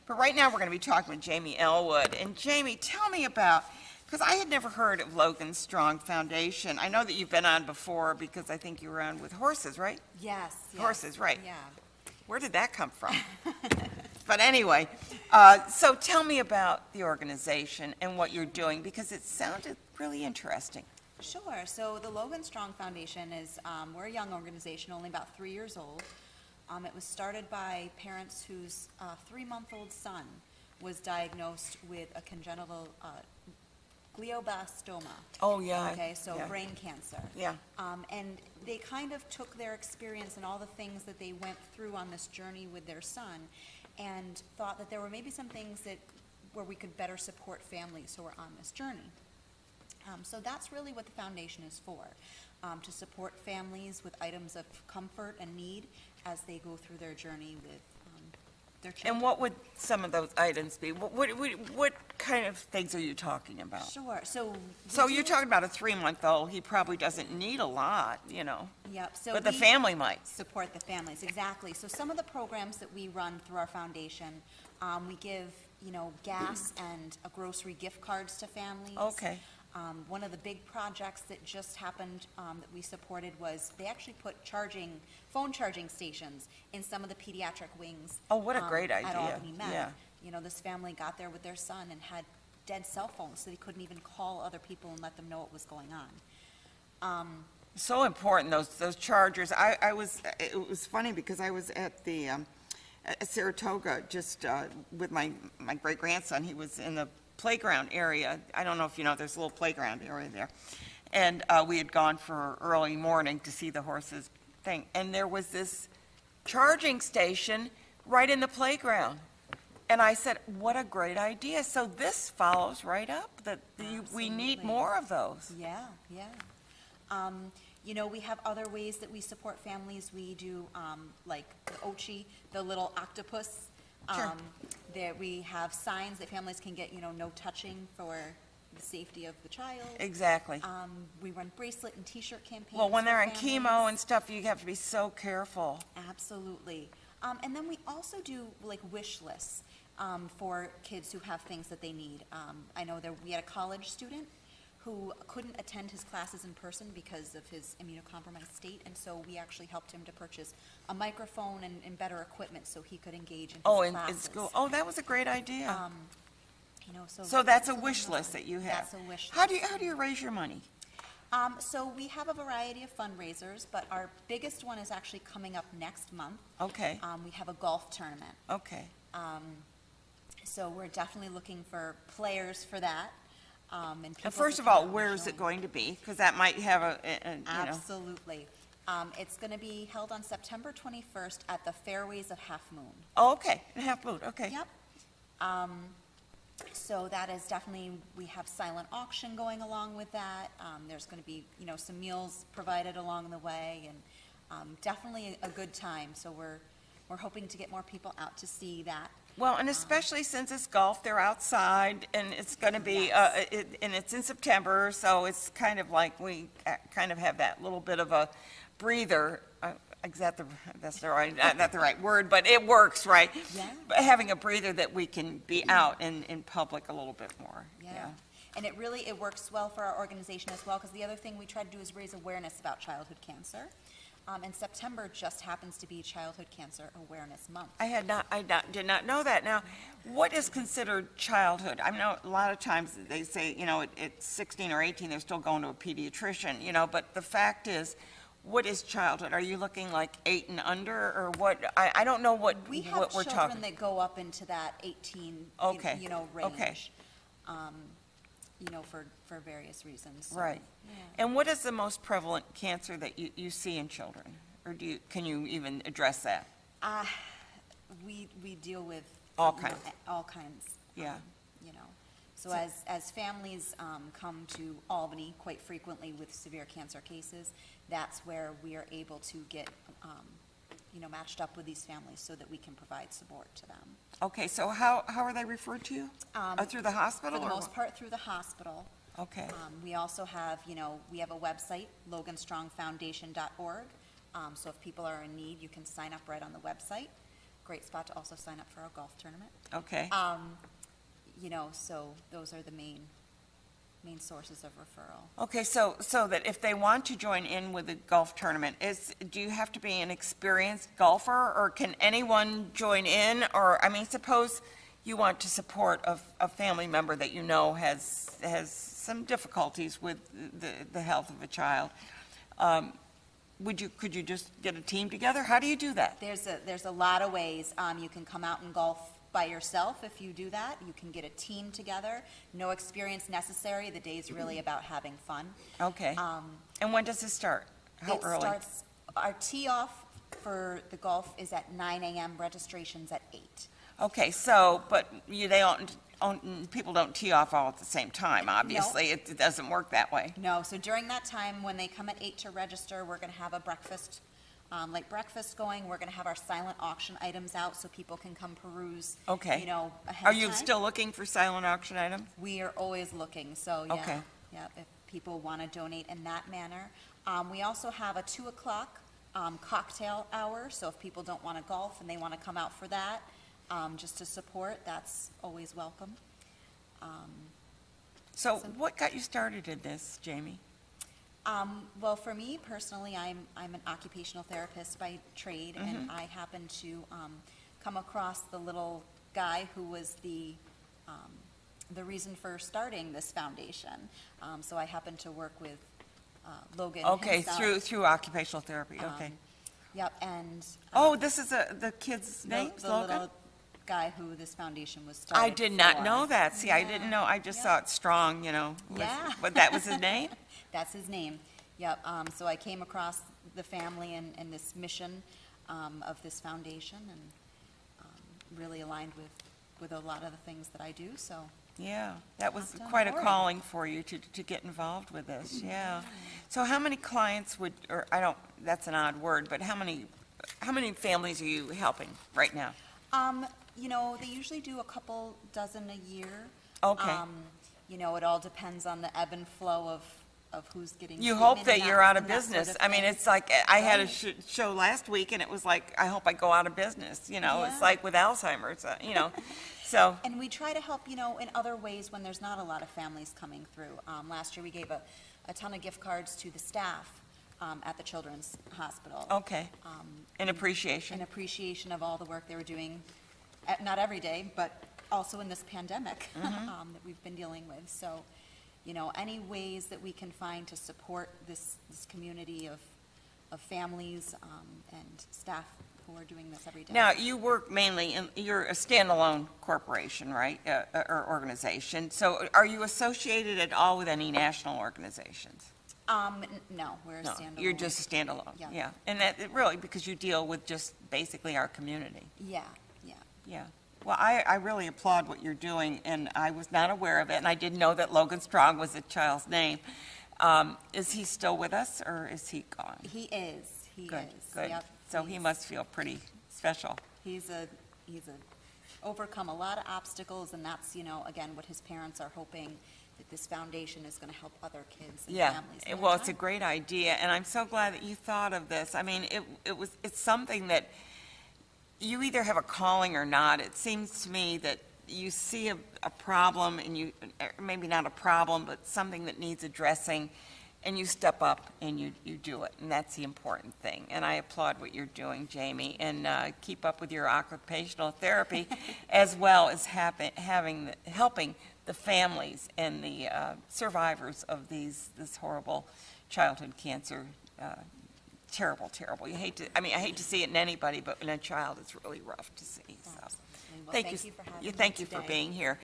But right now, we're going to be talking with Jamie Elwood. And Jamie, tell me about, because I had never heard of Logan Strong Foundation. I know that you've been on before because I think you were on with horses, right? Yes. Horses, right. Yeah. Where did that come from? But anyway, so tell me about the organization and what you're doing, because it sounded really interesting. Sure. So the Logan Strong Foundation is, we're a young organization, only about 3 years old. It was started by parents whose 3-month-old son was diagnosed with a congenital glioblastoma. Oh, yeah. Okay, so yeah. brain cancer. Yeah. And they kind of took their experience and all the things that they went through on this journey with their son and thought that there were maybe some things that where we could better support families who are on this journey. So that's really what the foundation is for, to support families with items of comfort and need as they go through their journey with their children. And what would some of those items be? What kind of things are you talking about? Sure. So you're talking about a 3-month-old. He probably doesn't need a lot, you know. Yep. So but the family might. Support the families, exactly. So some of the programs that we run through our foundation, we give, gas and grocery gift cards to families. Okay. One of the big projects that just happened that we supported was they actually put phone charging stations in some of the pediatric wings. Oh, what a great idea. At Albany Med. Yeah. This family got there with their son and had dead cell phones, so they couldn't even call other people and let them know what was going on. So important, those chargers. It was funny because I was at the at Saratoga just with my great grandson. He was in the playground area. I don't know if you know, there's a little playground area there. And we had gone for early morning to see the horses thing. And there was this charging station right in the playground. And I said, what a great idea. So this follows right up, that we need more of those. Yeah, yeah. We have other ways that we support families. We do like the Ochi, the little octopus. Sure. There we have signs that families can get, no touching for the safety of the child. Exactly. We run bracelet and T-shirt campaigns. Well, when they're on families. chemo and stuff, you have to be so careful. Absolutely. And then we also do like wish lists for kids who have things that they need. I know we had a college student who couldn't attend his classes in person because of his immunocompromised state, and so we actually helped him to purchase a microphone and better equipment so he could engage in his classes. In school. Oh, that was a great idea. So that's a wish list that you have. That's a wish list. How do you raise your money? So we have a variety of fundraisers, but our biggest one is actually coming up next month. Okay. We have a golf tournament. Okay. So we're definitely looking for players for that. And first of all, where is it going to be? Because that might have Absolutely. It's going to be held on September 21st at the Fairways of Half Moon. Oh, okay. Half Moon, okay. Yep. So that is definitely, we have silent auction going along with that. There's going to be, some meals provided along the way, and definitely a good time. So we're hoping to get more people out to see that. Well, and especially since it's golf, they're outside, and it's going to be, and it's in September, so it's kind of like we kind of have that little bit of a breather. That's not the right word, but it works, right? Yeah. But having a breather that we can be out in public a little bit more. Yeah. And it works well for our organization as well, because the other thing we try to do is raise awareness about childhood cancer. And September just happens to be Childhood Cancer Awareness Month. I did not know that. Now, what is considered childhood? I know a lot of times they say, at 16 or 18, they're still going to a pediatrician, but the fact is, what is childhood? Are you looking like 8 and under, or what? I don't know what we're talking. We have children that go up into that 18, okay. Range. Okay. For various reasons. So, right. Yeah. And what is the most prevalent cancer that you see in children? Or can you even address that? We deal with all kinds. All kinds. Yeah. So as families come to Albany quite frequently with severe cancer cases, that's where we are able to get matched up with these families so that we can provide support to them. Okay, so how are they referred to you? Through the hospital? For the most part, through the hospital. Okay. We also have, we have a website, loganstrongfoundation.org. So if people are in need, you can sign up right on the website. great spot to also sign up for a golf tournament. Okay. You know, so those are the main sources of referral. Okay, so that if they want to join in with the golf tournament, do you have to be an experienced golfer, or can anyone join in? Or, I mean, suppose you want to support a family member that you know has some difficulties with the health of a child. Could you just get a team together? How do you do that? There's a lot of ways. You can come out and golf by yourself if you do that. You can get a team together. No experience necessary. The day's really about having fun. Okay. And when does it start? How early? It starts, our tee off for the golf is at 9 a.m. Registration's at 8. Okay, but people don't tee off all at the same time, obviously. It doesn't work that way. No, so during that time, when they come at 8 to register, we're going to have a breakfast, breakfast going. We're going to have our silent auction items out so people can come peruse, Okay. you know, ahead Are of you time. still looking for silent auction items? We are always looking, so yeah. Okay. Yeah, if people want to donate in that manner. We also have a 2 o'clock cocktail hour, so if people don't want to golf and they want to come out for that, just to support, that's always welcome. So what got you started in this, Jamie? Well, for me personally, I'm an occupational therapist by trade, and I happened to come across the little guy who was the reason for starting this foundation. So I happened to work with Logan. Okay, himself. through occupational therapy, okay. Yep, and This is the kid's name, the Logan? little guy who this foundation was started I did not for. know that. See, I didn't know. I just Yeah. saw it strong, you know. Yeah. But that was his name? That's his name. Yep. So I came across the family and this mission of this foundation, and really aligned with a lot of the things that I do. So Yeah, that was Hopped on quite a board. calling for you to get involved with this, yeah. So how many clients that's an odd word, but how many families are you helping right now? you know, they usually do a couple dozen a year. Okay. You know, it all depends on the ebb and flow of who's getting You treatment hope and that you're out of and that sort business. of I mean, thing. it's like, I had a Right. show last week, and it was like, I hope I go out of business, you know? It's Yeah. like with Alzheimer's, you know, so, And we try to help, you know, in other ways when there's not a lot of families coming through. Last year, we gave a ton of gift cards to the staff at the Children's Hospital. okay, in In appreciation. appreciation of all the work they were doing, not every day, but also in this pandemic that we've been dealing with. So, you know, any ways that we can find to support this community of families and staff who are doing this every day. Now, you work mainly, you're a standalone corporation, right, or organization, so are you associated at all with any national organizations? No, we're a No, standalone. you're just a standalone, Yeah. yeah. And really, because you deal with just basically our community. Yeah, yeah. Yeah. Well, I really applaud what you're doing, and I was not aware of it, and I didn't know that Logan Strong was a child's name. Is he still with us, or is he gone? He is. He Good, is. good. Yep, So he must feel pretty special. He's overcome a lot of obstacles, and that's, you know, again, what his parents are hoping, that this foundation is going to help other kids and Yeah, families. in well, their it's a time. great idea, and I'm so glad that you thought of this. I mean, it's something that you either have a calling or not. It seems to me that you see a problem, and maybe not a problem, but something that needs addressing, and you step up and you do it, and that's the important thing. And I applaud what you're doing, Jamie, and keep up with your occupational therapy, as well as helping the families and the survivors of this horrible childhood cancer. Terrible, terrible. I hate to see it in anybody, but in a child, it's really rough to see. So, Absolutely. Well, thank thank you for having me Thank you for today. being here.